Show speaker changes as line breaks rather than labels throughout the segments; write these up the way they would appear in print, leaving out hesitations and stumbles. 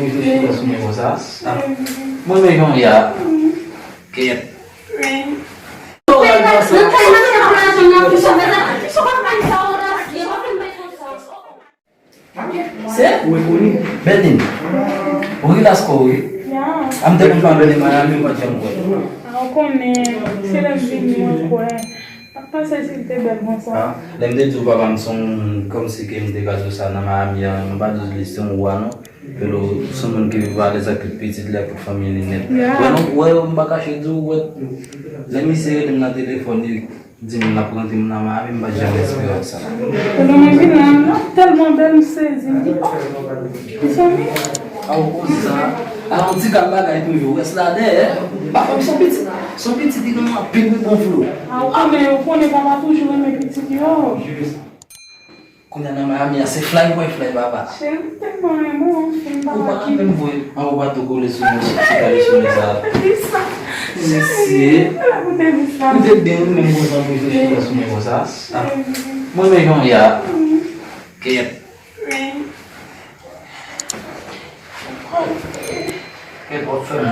muito escuro assim negocias. Muito bem, vamos já. Que
Não tem mais coragem, não, que só vai mais a hora aqui, eu vou primeiro
Sir? Berlin. Ugi las ko ugi.
Ya.
Am te kumpa Berlin mana mi ko jam ko.
Ako ne, sila vini mo ko Apa saya sih bel
Ah, lemde tu babam son comme si que me gazo sana ma amia, ma dos liston wano, pelo someone que vale essa petite lá por família net. Bueno, mbaka shedu what let me say na telefone dim na planti na ma ami mba jamais esperança.
Pelo menos não, tellement belle vocês. Isso é
Au usa, a onde gamba itu yo, essa é, babam são petit de uma pile de bon flou.
Eu connais pas toujours mes petits yo.
Kuna na ma ami se fly boy fly baba.
Sempre tem bom,
O baki ben voy, au batu ko lesu no sa. Sim. Você tem um negócio muito especial assim negocias. Muito bem, vamos já. Que pode fazer.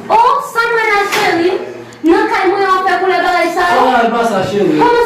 Oh, sama na Shelly, não cai muito ao pé com a galera.
Ah, passa cheio.
Como